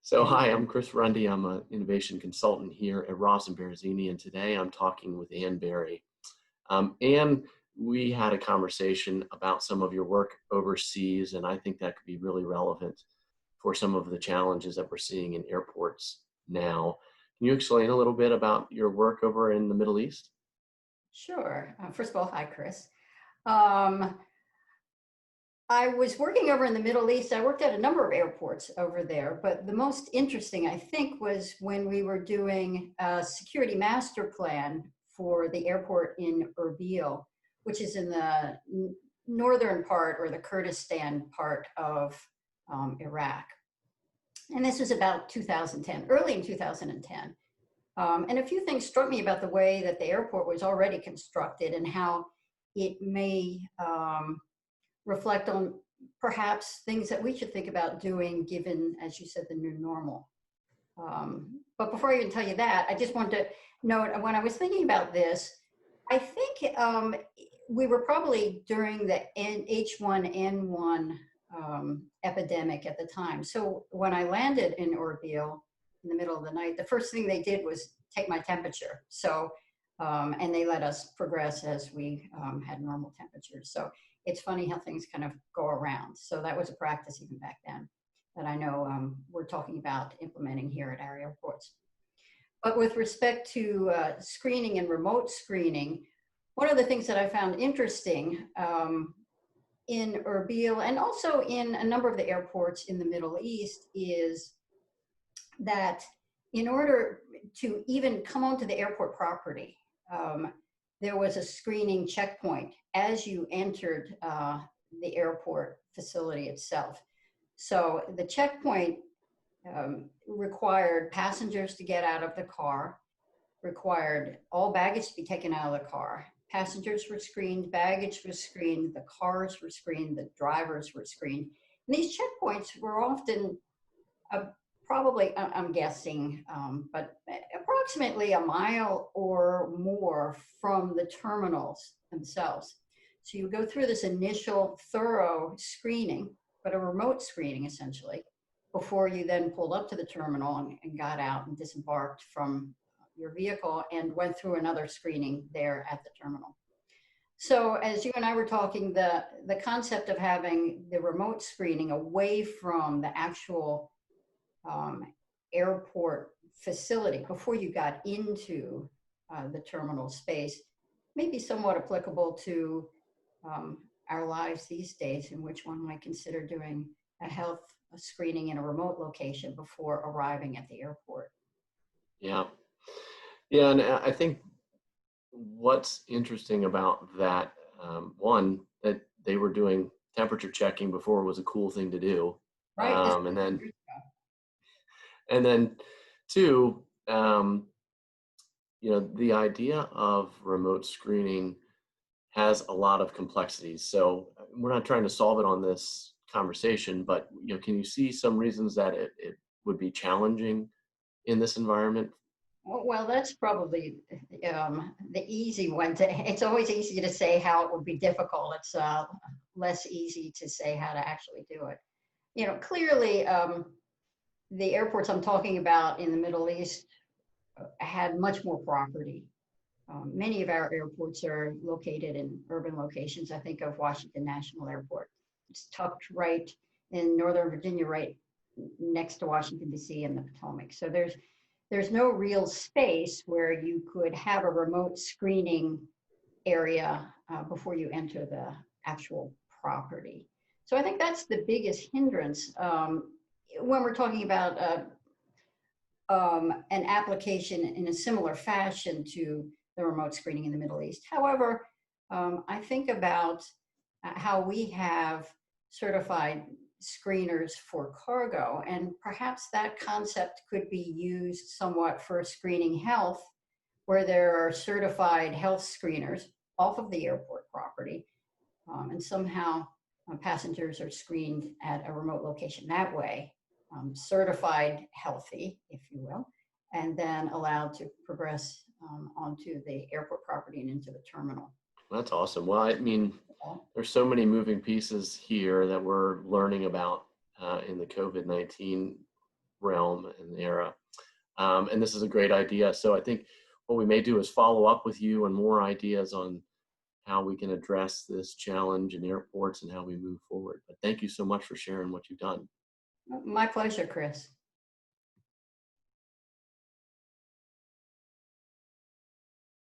So hi, I'm Chris Runde. I'm an innovation consultant here at Baruzzini, and today I'm talking with Ann Berry. Ann, we had a conversation about some of your work overseas, and I think that could be really relevant for some of the challenges that we're seeing in airports now. Can you explain a little bit about your work over in the Middle East? Sure. First of all, hi, Chris. Um, I was working over in the Middle East. I worked at a number of airports over there, but the most interesting, I think, was when we were doing a security master plan for the airport in Erbil, which is in the northern part or the Kurdistan part of Iraq. And this was about 2010, early in 2010. And a few things struck me about the way that the airport was already constructed and how it may reflect on perhaps things that we should think about doing given, as you said, the new normal. But before I even tell you that, I just wanted to note when I was thinking about this, I think we were probably during the H1N1 epidemic at the time. So when I landed in Erbil in the middle of the night, the first thing they did was take my temperature. So, and they let us progress as we had normal temperatures. So it's funny how things kind of go around. So that was a practice even back then that I know we're talking about implementing here at our airports. But with respect to screening and remote screening, one of the things that I found interesting in Erbil and also in a number of the airports in the Middle East is that in order to even come onto the airport property, there was a screening checkpoint as you entered the airport facility itself. So the checkpoint required passengers to get out of the car, required all baggage to be taken out of the car. Passengers were screened, baggage was screened, the cars were screened, the drivers were screened. And these checkpoints were often probably, I'm guessing, but approximately a mile or more from the terminals themselves. So you go through this initial thorough screening, but a remote screening essentially, before you then pulled up to the terminal and got out and disembarked from your vehicle and went through another screening there at the terminal. So as you and I were talking, the concept of having the remote screening away from the actual airport facility before you got into the terminal space may be somewhat applicable to our lives these days, in which one might consider doing a health screening in a remote location before arriving at the airport. Yeah. Yeah, and I think what's interesting about that, one, that they were doing temperature checking before it was a cool thing to do. Right. And then two, the idea of remote screening has a lot of complexities. So we're not trying to solve it on this conversation, but can you see some reasons that it would be challenging in this environment? Well, that's probably the easy one. It's always easy to say how it would be difficult. It's less easy to say how to actually do it. Clearly, the airports I'm talking about in the Middle East had much more property. Many of our airports are located in urban locations. I think of Washington National Airport. It's tucked right in Northern Virginia, right next to Washington, D.C. and the Potomac. So there's no real space where you could have a remote screening area before you enter the actual property. So I think that's the biggest hindrance when we're talking about an application in a similar fashion to the remote screening in the Middle East. However, I think about how we have certified screeners for cargo, and perhaps that concept could be used somewhat for screening health, where there are certified health screeners off of the airport property, and somehow passengers are screened at a remote location that way, certified healthy, if you will, and then allowed to progress onto the airport property and into the terminal. That's awesome. Well, I mean, there's so many moving pieces here that we're learning about in the COVID-19 realm and era. And this is a great idea. So I think what we may do is follow up with you on more ideas on how we can address this challenge in airports and how we move forward. But thank you so much for sharing what you've done. My pleasure, Chris.